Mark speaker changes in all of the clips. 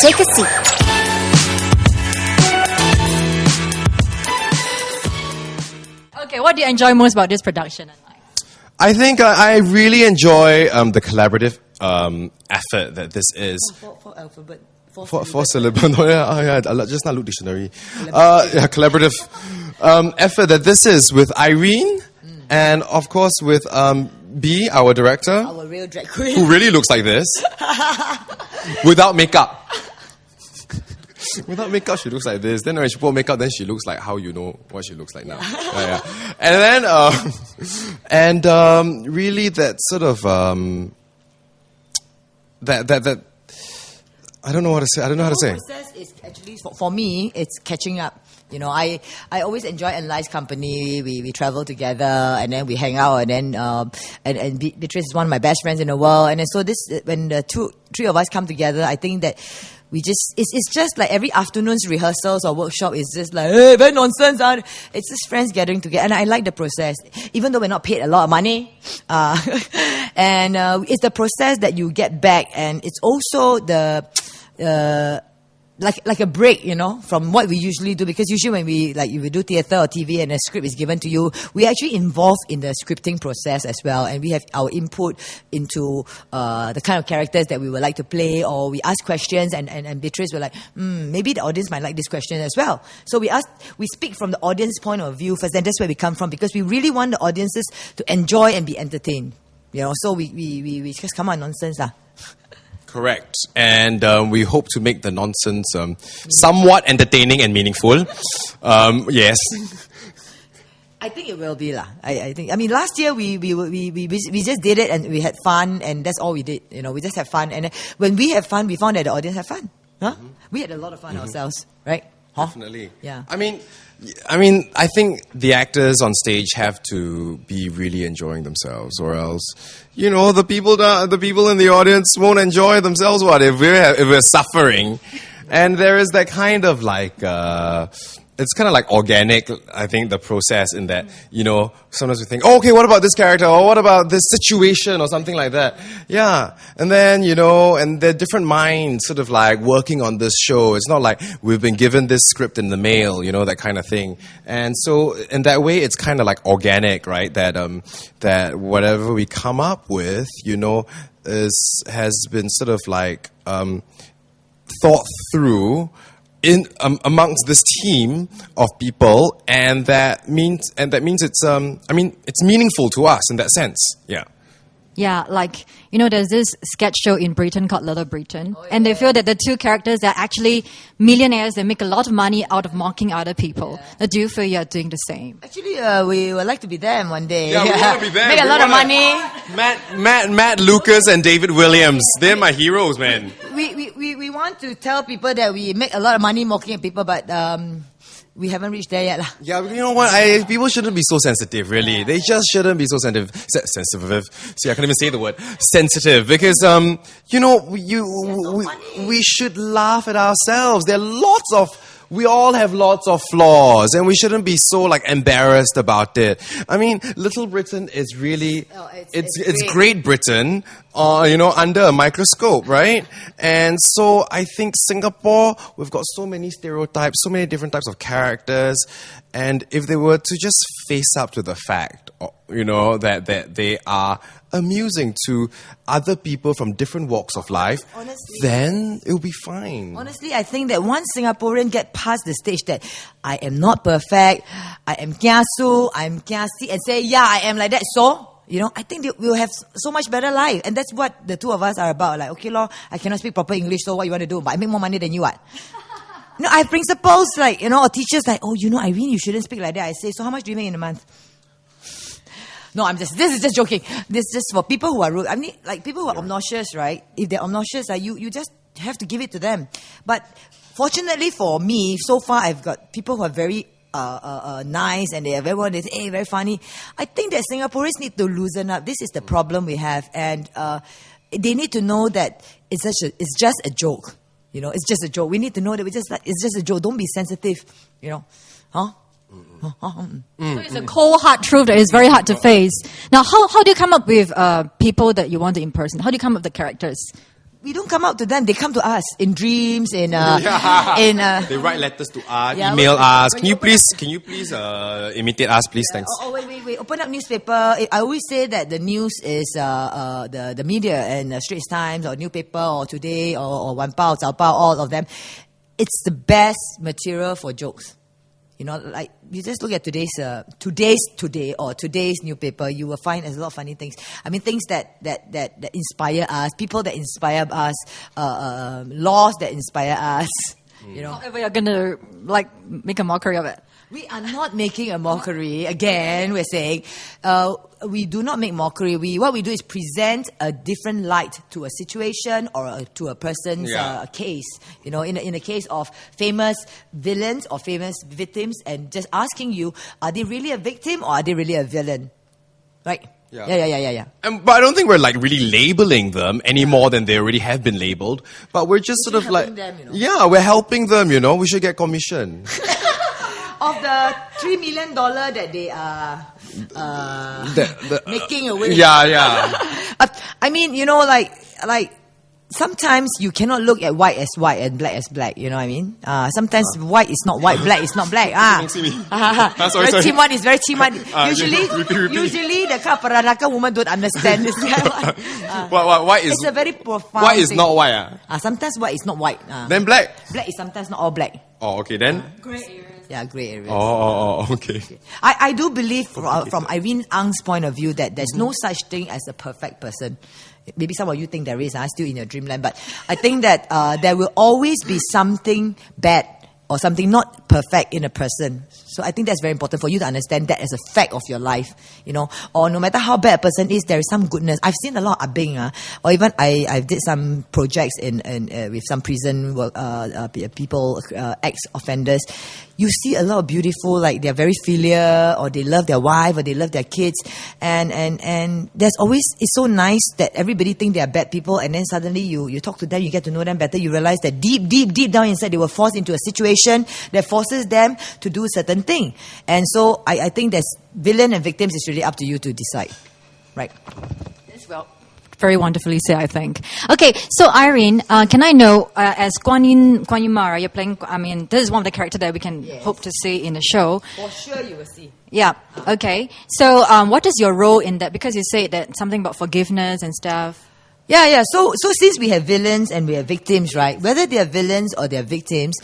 Speaker 1: Take a seat.
Speaker 2: Okay, what do you enjoy most about this production?
Speaker 3: I think I really enjoy the collaborative effort that this is.
Speaker 4: For alphabet.
Speaker 3: For syllable. No, yeah, just not look dictionary. Collaborative effort that this is with Irene and of course with B, our director.
Speaker 4: Our real drag queen.
Speaker 3: Who really looks like this. Without makeup. Without makeup, she looks like this. Then when she put makeup, then she looks like how you know what she looks like now. Yeah. And then, really that sort of, that I don't know what to say. I don't know how to say.
Speaker 4: The process is actually, for me, it's catching up. You know, I always enjoy Enlai's company. We travel together and then we hang out and then and Beatrice is one of my best friends in the world. And then so this, when the three of us come together, I think that we just it's just like every afternoon's rehearsals or workshop is just like, hey, very nonsense. It's just friends gathering together, and I like the process, even though we're not paid a lot of money. And it's the process that you get back, and it's also the like a break, you know, from what we usually do. Because usually when we do theatre or TV and a script is given to you, we actually involved in the scripting process as well, and we have our input into the kind of characters that we would like to play, or we ask questions, and Beatrice were like, maybe the audience might like this question as well. So we speak from the audience point of view first, and that's where we come from, because we really want the audiences to enjoy and be entertained, you know. So we just come on nonsense lah.
Speaker 3: Correct. And we hope to make the nonsense somewhat entertaining and meaningful. Yes.
Speaker 4: I think it will be lah. I mean, last year we just did it and we had fun, and that's all we did. You know, we just had fun, and when we have fun, we found that the audience had fun. Huh? Mm-hmm. We had a lot of fun ourselves, right? Huh?
Speaker 3: Definitely.
Speaker 4: Yeah.
Speaker 3: I mean, I think the actors on stage have to be really enjoying themselves, or else, you know, the people in the audience won't enjoy themselves. What if we're suffering? And there is that kind of like. It's kind of like organic, I think, the process in that, you know, sometimes we think, oh, okay, what about this character? Or what about this situation? Or something like that. Yeah. And then, you know, and there are different minds sort of like working on this show. It's not like we've been given this script in the mail, you know, that kind of thing. And so in that way, it's kind of like organic, right? That whatever we come up with, you know, has been sort of like thought through amongst this team of people, and that means it's it's meaningful to us in that sense. Yeah.
Speaker 2: Yeah, like, you know, there's this sketch show in Britain called Little Britain, and they feel that the two characters are actually millionaires. They make a lot of money out of mocking other people.
Speaker 4: Yeah.
Speaker 2: Do you feel you're doing the same?
Speaker 4: Actually, we would like to be them one day.
Speaker 3: Yeah, we want to be them.
Speaker 4: Make a lot of money.
Speaker 3: Matt Lucas and David Williams. They're my heroes, man.
Speaker 4: We want to tell people that we make a lot of money mocking people, but we haven't reached there yet lah.
Speaker 3: Yeah, you know what? People shouldn't be so sensitive, really. They just shouldn't be so sensitive. See, I can't even say the word sensitive, because you know, we should laugh at ourselves. We all have lots of flaws, and we shouldn't be so like embarrassed about it. I mean, Little Britain is really it's Great Britain, you know, under a microscope, right? And so I think Singapore, we've got so many stereotypes, so many different types of characters, and if they were to just face up to the fact, you know, that they are amusing to other people from different walks of life, honestly, then it'll be fine.
Speaker 4: Honestly, I think that once Singaporean get past the stage that I am not perfect, I am kiasu, I'm kiasi, and say, yeah, I am like that, so, you know, I think we'll have so much better life. And that's what the two of us are about. Like, okay, lor, I cannot speak proper English, so what you want to do? But I make more money than you, what? You know, I have principals, like, you know, or teachers like, oh, you know, Irene, you shouldn't speak like that. I say, so how much do you make in a month? No, this is just joking. This is just for people who are rude. I mean, like, people who are obnoxious, right? If they're obnoxious, you just have to give it to them. But fortunately for me, so far I've got people who are very nice, and they are very well, they say, hey, very funny. I think that Singaporeans need to loosen up. This is the problem we have, and they need to know that it's just a joke. You know, it's just a joke. We need to know that it's just a joke. Don't be sensitive. You know, huh?
Speaker 2: So it's a cold, hard truth that is very hard to face. Now, how do you come up with people that you want to impersonate? How do you come up with the characters?
Speaker 4: we don't come out to them. They come to us in dreams,
Speaker 3: They write letters to us,
Speaker 4: Yeah,
Speaker 3: email
Speaker 4: when-
Speaker 3: us.
Speaker 4: when
Speaker 3: Can
Speaker 4: you
Speaker 3: you please imitate us, please? Thanks.
Speaker 4: wait. Open up newspaper. I always say that the news is the media and Straits Times or newspaper or Today or Wan Pao, Zao Pao, all of them. It's the best material for jokes. You know, like you just look at today's Today or today's newspaper, you will find there's a lot of funny things. I mean, things that inspire us, people that inspire us, laws that inspire us. You know,
Speaker 2: However, you're gonna like make a mockery of it.
Speaker 4: we are not making a mockery. Again, we're saying we do not make mockery. What we do is present a different light to a situation or to a person's case. You know, in the case of famous villains or famous victims, and just asking you, are they really a victim or are they really a villain? Right? Yeah.
Speaker 3: But I don't think we're like really labeling them any more than they already have been labeled. But we're just sort of like,
Speaker 4: helping them, you know.
Speaker 3: yeah, we're helping them. You know, we should get commission.
Speaker 4: Of the $3 million that they are making away.
Speaker 3: Yeah.
Speaker 4: I mean, you know, like sometimes you cannot look at white as white and black as black. You know what I mean? Sometimes white is not white, black is not black.
Speaker 3: Sorry.
Speaker 4: Very team one is very team one. Usually,
Speaker 3: repeat.
Speaker 4: usually the kind of Peranakan woman don't understand this kind of
Speaker 3: White is
Speaker 4: it's a very profound
Speaker 3: white is
Speaker 4: thing.
Speaker 3: not white.
Speaker 4: Sometimes white is not white.
Speaker 3: Then black.
Speaker 4: Black is sometimes not all black.
Speaker 3: Oh, okay then.
Speaker 4: Yeah, grey areas.
Speaker 3: Oh, okay.
Speaker 4: I do believe from Irene Ang's point of view that there's no such thing as a perfect person. Maybe some of you think there is. I'm still in your dreamland. But I think that there will always be something bad or something not perfect in a person. So I think that's very important for you to understand that as a fact of your life, you know. Or no matter how bad a person is, there is some goodness. I've seen a lot of abing, or even I did some projects in with some prison work, people, ex-offenders. You see a lot of beautiful, like they're very filial, or they love their wife, or they love their kids, and there's always, it's so nice that everybody think they are bad people, and then suddenly you talk to them, you get to know them better, you realize that deep down inside they were forced into a situation that forces them to do a certain thing. And so I think there's villain and victims is really up to you to decide, right?
Speaker 2: Yes, well, very wonderfully said, I think. Okay, so Irene, can I know, as Guan Yin Mara, you're playing, I mean, this is one of the characters that we can hope to see in the show.
Speaker 4: For sure you will see.
Speaker 2: Yeah, okay. So what is your role in that? Because you said that something about forgiveness and stuff.
Speaker 4: Yeah. So since we have villains and we have victims, right? Whether they are villains or they are victims,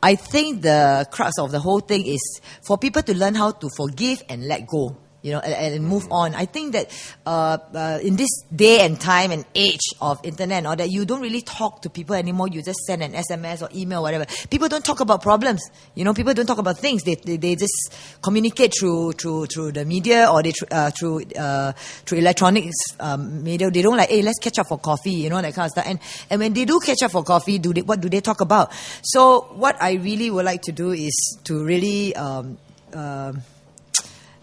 Speaker 4: I think the crux of the whole thing is for people to learn how to forgive and let go, you know, and move on. I think that in this day and time and age of internet and all that, you don't really talk to people anymore. You just send an SMS or email, or whatever. People don't talk about problems. You know, people don't talk about things. They just communicate through the media, or they through electronics media. They don't like, hey, let's catch up for coffee, you know, that kind of stuff. And when they do catch up for coffee, what do they talk about? So what I really would like to do is to really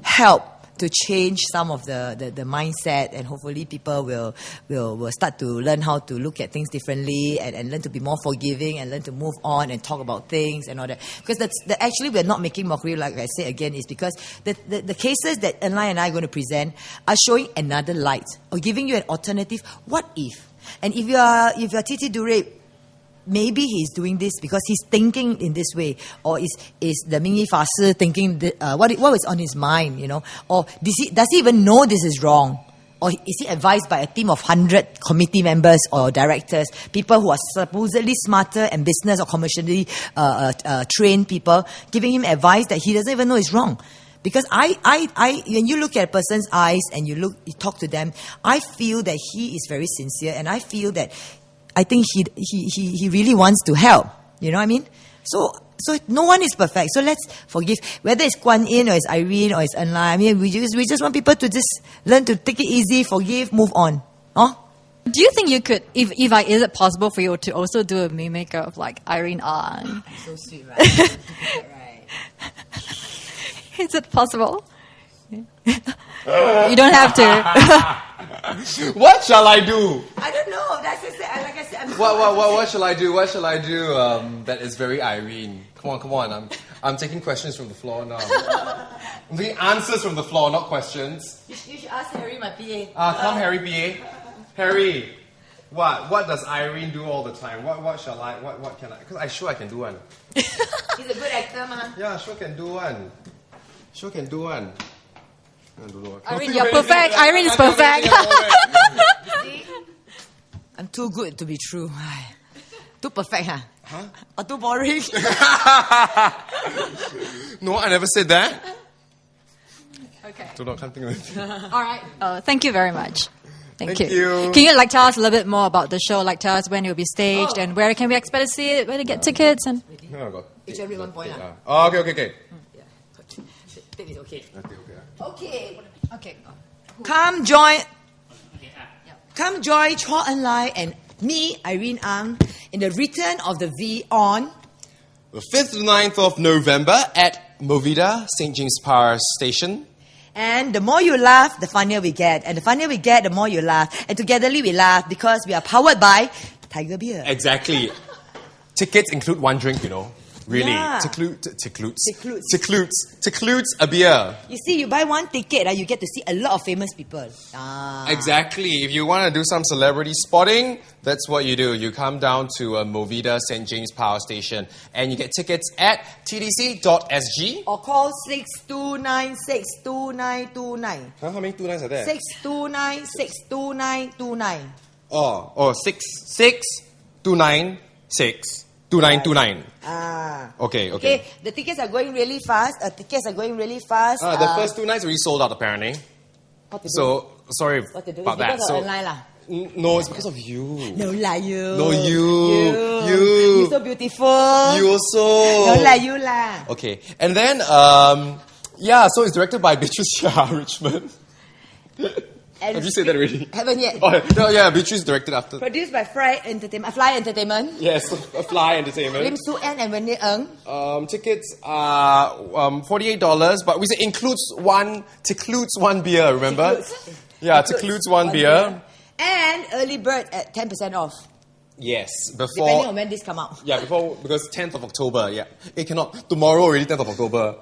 Speaker 4: help to change some of the mindset, and hopefully people will start to learn how to look at things differently, and learn to be more forgiving, and learn to move on and talk about things and all that. Because actually we're not making mockery, like I say again, is because the cases that Enlai and I are going to present are showing another light, or giving you an alternative. What if? And if you're Titi Dure, maybe he's doing this because he's thinking in this way, or is the Ming Yi Fa Si thinking what was on his mind, you know, or does he even know this is wrong, or is he advised by a team of 100 committee members or directors, people who are supposedly smarter and business or commercially trained people, giving him advice that he doesn't even know is wrong? Because I when you look at a person's eyes and you talk to them, I feel that he is very sincere, and I feel that I think he really wants to help. You know what I mean? So no one is perfect. So let's forgive. Whether it's Guan Yin or it's Irene or it's Enlai. I mean, we just want people to just learn to take it easy, forgive, move on. Huh?
Speaker 2: Do you think you could, is it possible for you to also do a mimic of like Irene Ang?
Speaker 4: So sweet, right? Right.
Speaker 2: Is it possible? You don't have to.
Speaker 3: What shall I do?
Speaker 4: I don't know. That's just, like I said.
Speaker 3: What shall I do? What shall I do? That is very Irene. Come on. I'm taking questions from the floor now. I'm taking answers from the floor, not questions.
Speaker 4: You should ask Harry, my PA.
Speaker 3: Come, Harry PA. Harry, What does Irene do all the time? What shall I? What can I? Because I sure I can do one.
Speaker 4: He's a good actor, man.
Speaker 3: Yeah, sure can do one. Sure can do one. I don't know.
Speaker 2: Irene, you're perfect. Irene is perfect.
Speaker 4: See? I'm too good to be true. Too perfect, huh? Or too boring?
Speaker 3: No, I never said that.
Speaker 2: Okay.
Speaker 3: Don't know, can't think of it.
Speaker 2: All right. Thank you very much. Thank
Speaker 3: Thank
Speaker 2: you.
Speaker 3: you.
Speaker 2: Can you tell us a little bit more about the show? Tell us when it will be staged and where can we expect to see it? Where to get tickets and.
Speaker 3: No, I got
Speaker 4: Each every 1 point.
Speaker 3: Oh, okay.
Speaker 4: Yeah. Take it, okay.
Speaker 3: Okay.
Speaker 2: Okay.
Speaker 4: Come join Chua Enlai and me, Irene Ang, in the return of the V on
Speaker 3: The 5th to 9th of November at Movida, St. James Power Station.
Speaker 4: And the more you laugh, the funnier we get. And the funnier we get, the more you laugh. And togetherly we laugh because we are powered by Tiger Beer.
Speaker 3: Exactly. Tickets include one drink, you know. Really.
Speaker 4: Yeah.
Speaker 3: Includes a beer.
Speaker 4: You see, you buy one ticket, you get to see a lot of famous people.
Speaker 3: Exactly. If you want to do some celebrity spotting, that's what you do. You come down to Movida St. James Power Station and you get tickets at tdc.sg.
Speaker 4: Or call 629-62929.
Speaker 3: How many 29s are there?
Speaker 4: 629-62929.
Speaker 3: Oh, 629-62929. Okay.
Speaker 4: The tickets are going really fast. The
Speaker 3: first 2 nights already sold out apparently.
Speaker 4: What to do?
Speaker 3: So sorry
Speaker 4: What to do?
Speaker 3: about
Speaker 4: It's
Speaker 3: that.
Speaker 4: because of Enlai lah.
Speaker 3: No, it's because of you.
Speaker 4: No lah, you.
Speaker 3: No, you.
Speaker 4: You're so beautiful.
Speaker 3: You also.
Speaker 4: No lah, you lah.
Speaker 3: Okay, and then so it's directed by Beatrice Chia, Richmond. Have you said that already?
Speaker 4: Haven't yet.
Speaker 3: Oh, no, yeah, Beatrice directed after.
Speaker 4: Produced by Fly Entertainment.
Speaker 3: Yes, Fly Entertainment.
Speaker 4: Lim Su An and Wendy Ng.
Speaker 3: Tickets are $48, but we say includes one beer. Remember? Includes one beer.
Speaker 4: And early bird at 10% off.
Speaker 3: Yes,
Speaker 4: Depending
Speaker 3: before.
Speaker 4: on when this come out.
Speaker 3: Yeah, because 10th of October. Yeah, it cannot tomorrow already 10th of October.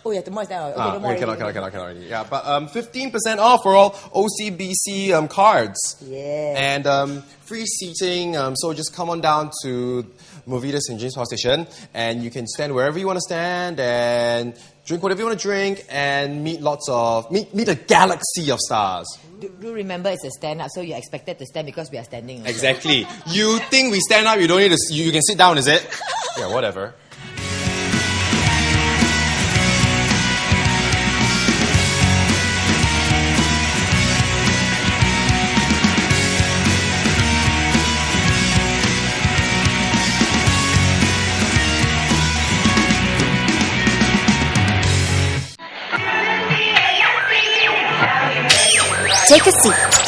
Speaker 4: Oh yeah, tomorrow is that. Okay, no more
Speaker 3: cannot
Speaker 4: already.
Speaker 3: already. Yeah, but 15% off for all OCBC cards.
Speaker 4: Yeah.
Speaker 3: And free seating. So just come on down to Movida St. James Power Station, and you can stand wherever you want to stand and drink whatever you want to drink, and meet a galaxy of stars.
Speaker 4: Do remember it's a stand up, so you're expected to stand because we are standing. Also.
Speaker 3: Exactly. You think we stand up? You don't need to. You can sit down, is it? Yeah, whatever.
Speaker 1: Take a seat.